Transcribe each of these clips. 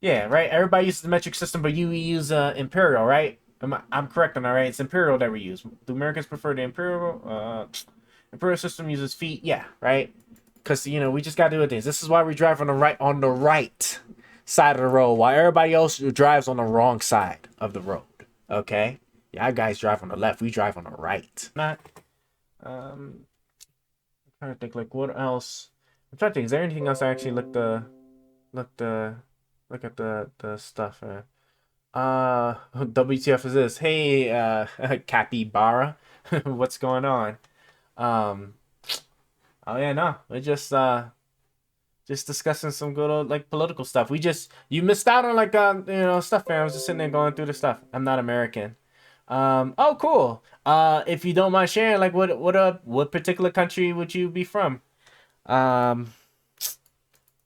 Yeah, right. Everybody uses the metric system, but you use imperial, right? I'm correct on that, right? It's imperial that we use. Do Americans prefer the imperial? Imperial system uses feet. Yeah, right. Because we just gotta do things. This is why we drive on the right side of the road, while everybody else drives on the wrong side of the road. Okay. Yeah, guys drive on the left. We drive on the right. Not. I'm trying to think like what else. I'm trying to think. Is there anything else I actually look the look at the stuff? WTF is this? Hey, Capybara, what's going on? Um, oh yeah, no, we're just discussing some good old like political stuff. You missed out on like stuff, man. I was just sitting there going through the stuff. I'm not American. Oh cool. If you don't mind sharing, like what particular country would you be from? Um,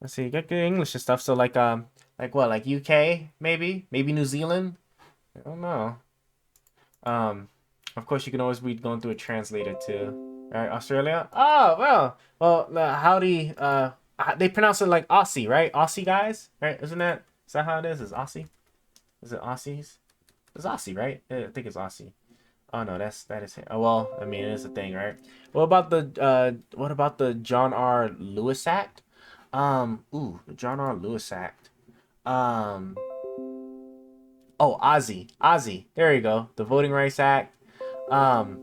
let's see, you got good English and stuff. So like what, like UK maybe New Zealand. I don't know. Um, of course, you can always be going through a translator too. Right, Australia. Oh well. Howdy. They pronounce it like Aussie, right? Aussie guys, right? Is that how it is? Is Aussie? Is it Aussies? It's Aussie, right? Yeah, I think it's Aussie. Oh no, that is. Oh well, I mean, it is a thing, right? What about the John R. Lewis Act? The John R. Lewis Act. Um, oh, Aussie. There you go. The Voting Rights Act. Um,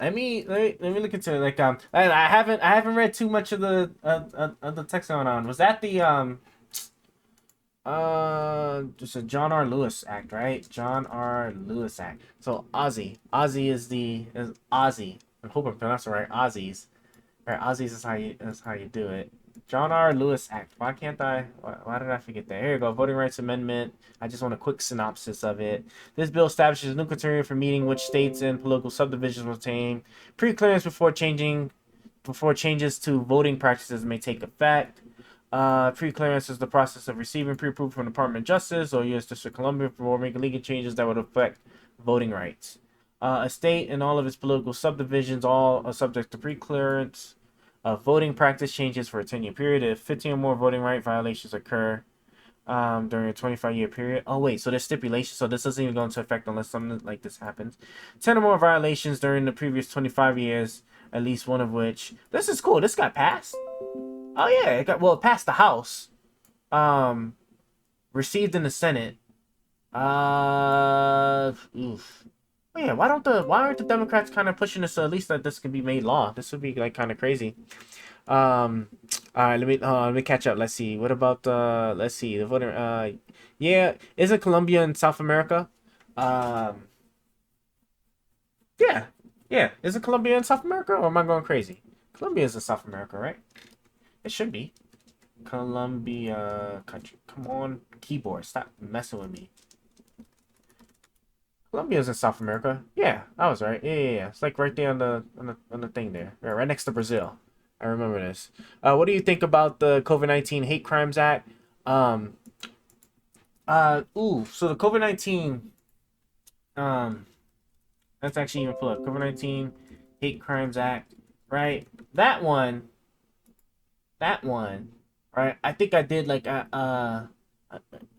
let me look into it. Like I haven't read too much of the text going on. Was that the just a John R. Lewis Act, right? John R. Lewis Act. So Aussie is Aussie. I hope I'm pronouncing it right. Aussies. Right, Aussies is how you do it. John R. Lewis Act. Why can't I? Why did I forget that? Here you go. Voting Rights Amendment. I just want a quick synopsis of it. This bill establishes a new criteria for meeting which states and political subdivisions will obtain pre-clearance before changes to voting practices may take effect. Pre-clearance is the process of receiving pre-approval from the Department of Justice or U.S. District of Columbia for making legal changes that would affect voting rights. A state and all of its political subdivisions all are subject to pre-clearance. Voting practice changes for a 10-year period. If 15 or more voting right violations occur during a 25-year period. Oh, wait, so there's stipulations. So this doesn't even go into effect unless something like this happens. 10 or more violations during the previous 25 years, at least one of which. This is cool. This got passed. Oh, yeah. It passed the House. Um, Received in the Senate. Oof. Oh, yeah, why aren't the Democrats kind of pushing this so at least that this can be made law? This would be like kind of crazy. Um, all right, let me catch up. Let's see. What about let's see the voter. Yeah, isn't Colombia in South America? Um, yeah, yeah. Isn't Colombia in South America, or am I going crazy? Colombia is in South America, right? It should be. Colombia country. Come on, keyboard. Stop messing with me. Colombia's in South America. Yeah, I was right. Yeah. It's like right there on the thing there. Yeah, right next to Brazil. I remember this. What do you think about the COVID-19 Hate Crimes Act? Um, so the COVID-19, um, that's actually even pull up COVID-19 Hate Crimes Act, right? That one, that one, right? I think I did I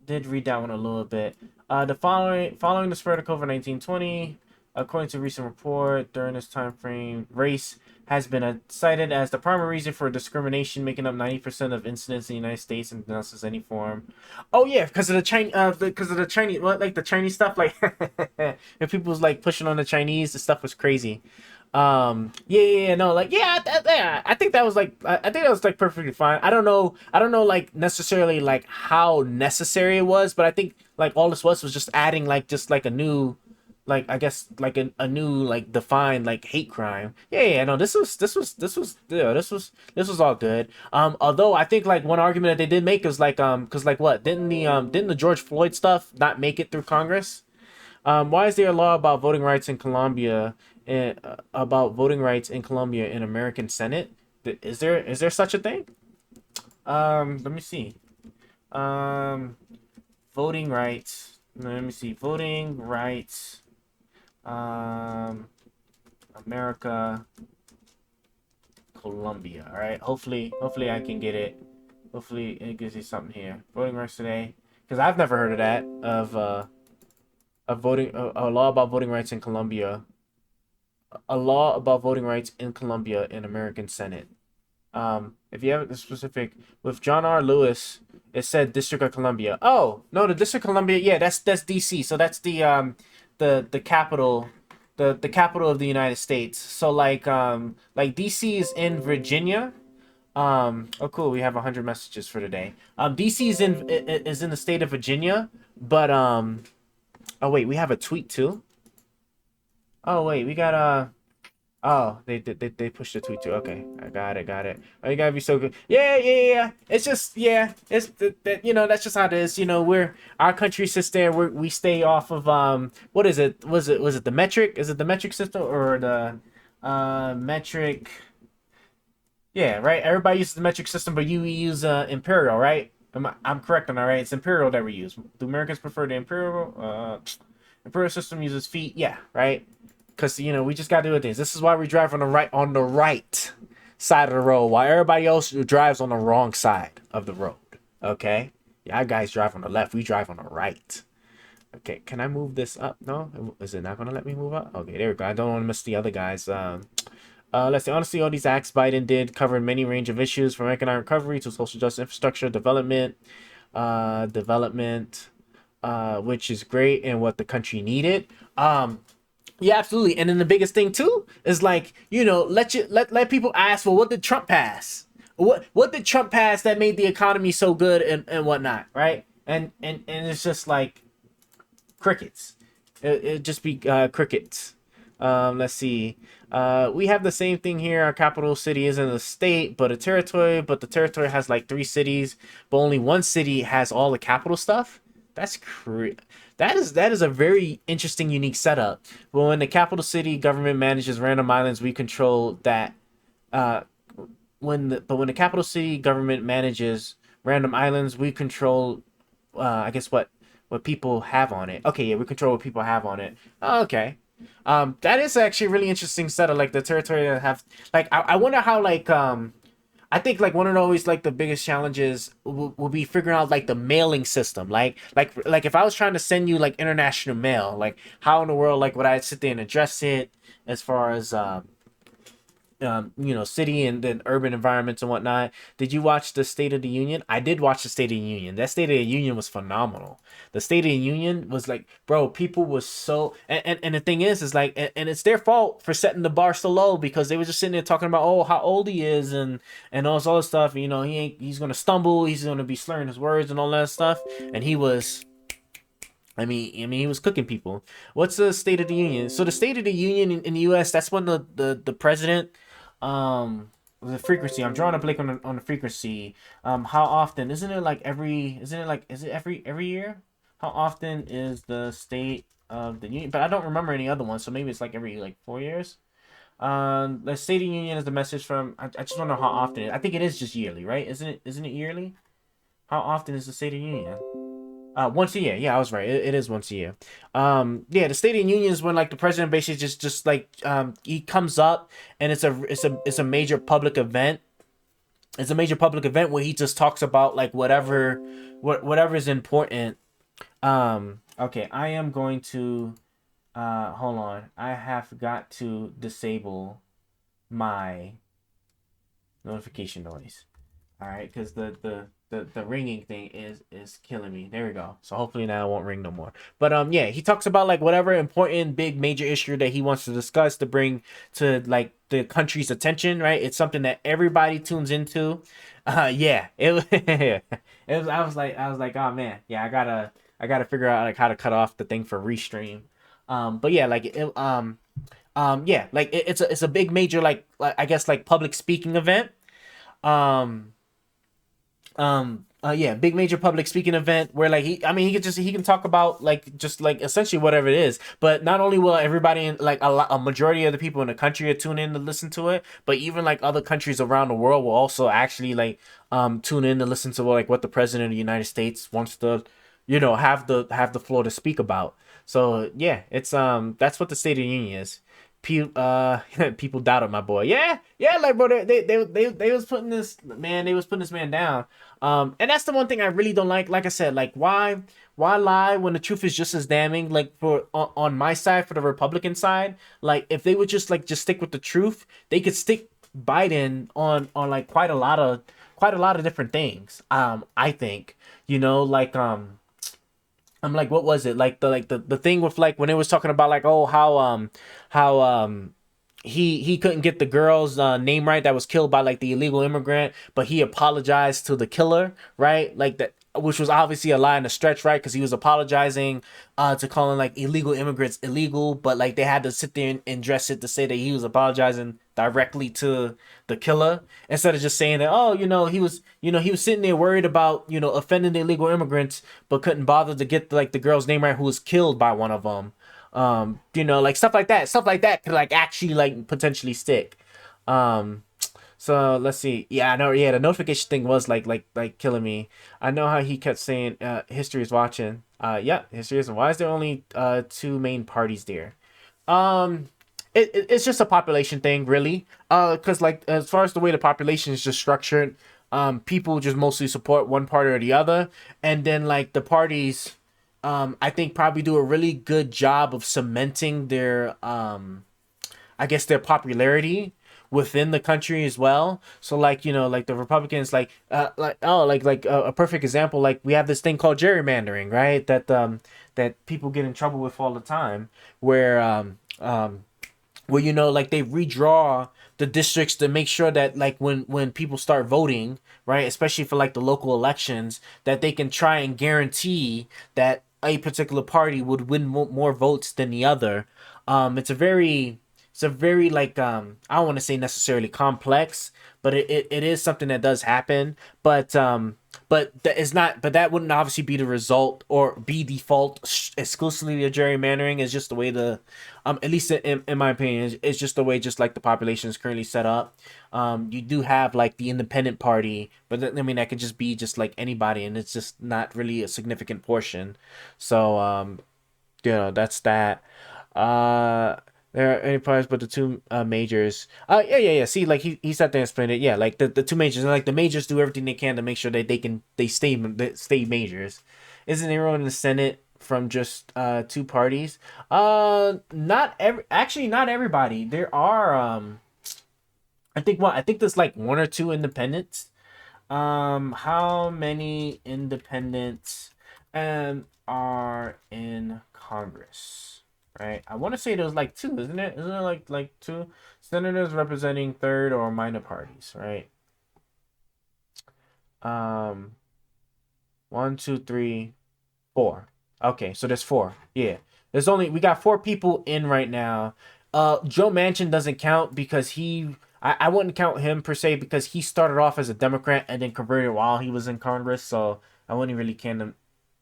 did read that one a little bit. The following the spread of COVID-19 20, according to a recent report, during this time frame, race has been cited as the primary reason for discrimination, making up 90% of incidents in the United States and denounces any form. Oh yeah, because of the Chinese, because of the Chinese, what like the Chinese stuff, like if people was like pushing on the Chinese, the stuff was crazy. Yeah, no, like yeah, I think that was like I think that was like perfectly fine. I don't know like necessarily like how necessary it was, but I think like all this was just adding like just like a new like I guess like a new like defined like hate crime. Yeah, no, this was all good. Although I think like one argument that they did make is like because like what didn't the George Floyd stuff not make it through Congress? Why is there a law about voting rights in Colombia about voting rights in Colombia in American Senate? Is there such a thing? Let me see. Um, Voting rights. Let me see. Voting rights. Um, America, Colombia. All right. Hopefully I can get it. Hopefully it gives you something here. Voting rights today, because I've never heard of that of voting a law about voting rights in Colombia, a law about voting rights in Colombia in American Senate. If you have the specific with John R. Lewis, it said District of Columbia. Oh no, the District of Columbia. Yeah, that's D.C. So that's the capital, the capital of the United States. So like D.C. is in Virginia. Oh cool, we have 100 messages for today. DC is in the state of Virginia, but oh wait, we have a tweet too. Oh wait, we got oh, they pushed the tweet too. Okay, I got it, got it. Oh, you gotta be so good. Yeah, yeah, yeah. It's just yeah, it's that that's just how it is. We're our country sits there. We stay off of what is it? Was it the metric? Is it the metric system or the metric? Yeah, right. Everybody uses the metric system, but you use imperial, right? I'm correct on that, right? It's imperial that we use. Do Americans prefer the imperial? Imperial system uses feet. Yeah, right. Because we just gotta do things. This is why we drive on the right side of the road, while everybody else drives on the wrong side of the road. Okay, yeah, guys drive on the left. We drive on the right. Okay, can I move this up? No, is it not gonna let me move up? Okay, there we go. I don't want to miss the other guys. Let's see. Honestly, all these acts Biden did covered many range of issues from economic recovery to social justice, infrastructure development, which is great and what the country needed. Yeah, absolutely. And then the biggest thing too is like let people ask, well, what did Trump pass? What did Trump pass that made the economy so good and whatnot, right? And it's just like crickets. It just be crickets. Let's see. We have the same thing here. Our capital city isn't a state, but a territory. But the territory has like 3 cities, but only one city has all the capital stuff. That's that is a very interesting, unique setup. But when the capital city government manages random islands, we control that. When the capital city government manages random islands, we control. I guess what people have on it. Okay, yeah, we control what people have on it. Oh, okay. That is actually a really interesting setup. Like the territory that have like I wonder how I think like one of the always like the biggest challenges will be figuring out like the mailing system. Like if I was trying to send you like international mail, like how in the world like would I sit there and address it as far as city and then urban environments and whatnot. Did you watch the State of the Union? I did watch the State of the Union. That State of the Union was phenomenal. The State of the Union was like, bro, people was so, and the thing is like, and it's their fault for setting the bar so low because they were just sitting there talking about, oh, how old he is and all this other stuff. He's gonna stumble, he's gonna be slurring his words and all that stuff, and he was. He was cooking people. What's the State of the Union? So the State of the Union in the U.S. That's when the president, the frequency. I'm drawing a blank on the frequency. How often? Isn't it like every? Isn't it like? Is it every year? How often is the State of the Union? But I don't remember any other ones. So maybe it's like every like 4 years. The State of the Union is the message from. I just don't know how often. I think it is just yearly, right? Isn't it? Isn't it yearly? How often is the State of the Union? Once a year. Yeah, I was right. It is once a year. Yeah, the State of the Union is when like the president basically just like he comes up and it's a major public event. It's a major public event where he just talks about like whatever is important. Okay, I am going to hold on. I have got to disable my notification noise. All right, because the ringing thing is killing me. There we go. So hopefully now it won't ring no more. But yeah, he talks about like whatever important big major issue that he wants to discuss to bring to like the country's attention, right? It's something that everybody tunes into. Yeah, it was I was like oh man, yeah, I gotta figure out like how to cut off the thing for restream. But yeah, like yeah, like it's a big major like I guess like public speaking event. Um yeah, big major public speaking event where like he can talk about like just like essentially whatever it is, but not only will everybody in like a majority of the people in the country will tune in to listen to it, but even like other countries around the world will also actually like tune in to listen to like what the president of the United States wants to have the floor to speak about. So yeah, it's that's what the State of the Union is. people doubted my boy. Yeah, yeah, like bro, they was putting this man, they was putting this man down. And that's the one thing I really don't like. Like I said, like why lie when the truth is just as damning? Like for on my side, for the Republican side, like if they would just stick with the truth, they could stick Biden on like quite a lot of different things. I think like I'm like, what was it? Like the thing with like when it was talking about like, oh, how he couldn't get the girl's name right that was killed by like the illegal immigrant, but he apologized to the killer, right? Like that, which was obviously a lie and a stretch, right? Because he was apologizing to calling like illegal immigrants illegal, but like they had to sit there and dress it to say that he was apologizing directly to the killer instead of just saying that, oh, he was sitting there worried about offending the illegal immigrants, but couldn't bother to get like the girl's name right who was killed by one of them. Like stuff like that could like actually like potentially stick. um so let's see. Yeah, I know. Yeah, the notification thing was like killing me. I know how he kept saying history is watching. Yeah, history is. Why is there only two main parties there? um it's just a population thing, really. Because like as far as the way the population is just structured, people just mostly support one party or the other, and then like the parties, I think probably do a really good job of cementing their I guess their popularity within the country as well. So like like the Republicans, like oh like a perfect example, like we have this thing called gerrymandering, right? That people get in trouble with all the time, where like they redraw the districts to make sure that like when people start voting, right, especially for like the local elections, that they can try and guarantee that a particular party would win more votes than the other. It's a very like I don't want to say necessarily complex, but it is something that does happen. But that is not, but that wouldn't obviously be the result or be default exclusively of gerrymandering. Is just the way the at least in my opinion, it's just the way just like the population is currently set up. You do have like the independent party, but I mean that could just be just like anybody, and it's just not really a significant portion. So that's that. Uh, there are any parts but the two majors. Yeah. See, like he sat there and explained it. Yeah, like the two majors, and like the majors do everything they can to make sure that they stay majors. Isn't everyone in the Senate from just two parties? Not every actually not everybody. There are I think there's like one or two independents. How many independents are in Congress? Right, I want to say there's like two, isn't it? Isn't there like two senators representing third or minor parties, right? Um, one, two, three, four. Okay, so there's four. Yeah, we got four people in right now. Joe Manchin doesn't count because I wouldn't count him per se because he started off as a Democrat and then converted while he was in Congress. So I wouldn't really count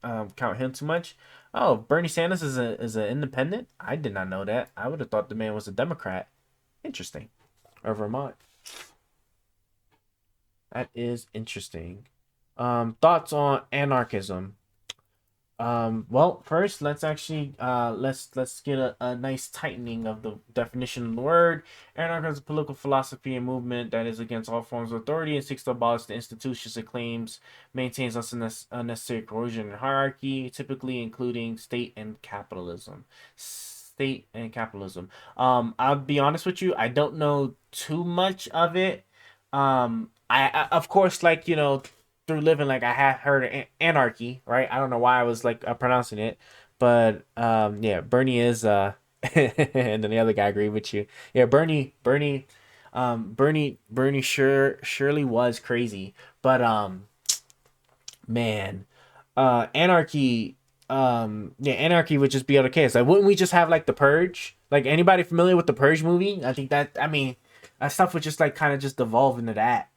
him too much. Oh, Bernie Sanders is an independent. I did not know that. I would have thought the man was a Democrat. Interesting. Or Vermont. That is interesting. Thoughts on anarchism? Well, first let's get a nice tightening of the definition of the word. Anarchism is a political philosophy and movement that is against all forms of authority and seeks to abolish the institutions it claims maintains unnecessary coercion and hierarchy, typically including state and capitalism. State and capitalism. I'll be honest with you, I don't know too much of it. I of course, like through living, like I have heard of anarchy, right? I don't know why I was like pronouncing it, but yeah, Bernie is and then the other guy agreed with you. Yeah, Bernie surely was crazy, but man, anarchy would just be other case. Like, wouldn't we just have like the Purge? Like, anybody familiar with the Purge movie? I think that stuff would just like kind of just devolve into that.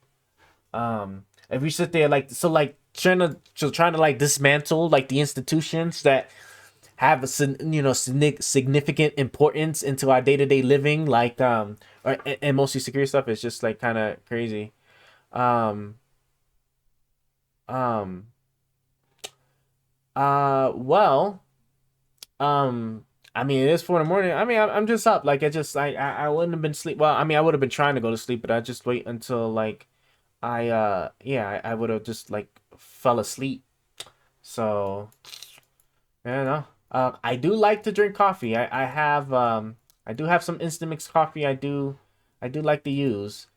If we sit there like so like trying to like dismantle like the institutions that have significant importance into our day-to-day living, like and mostly security stuff, is just like kind of crazy. um um well um I mean, it is 4 in the morning. I mean, I'm just up. Like, I wouldn't have been sleep. Well, I mean, I would have been trying to go to sleep, but I just wait until like yeah, I would have just like fell asleep. So yeah, no. I do like to drink coffee. I do have some Instant Mix coffee. I do like to use.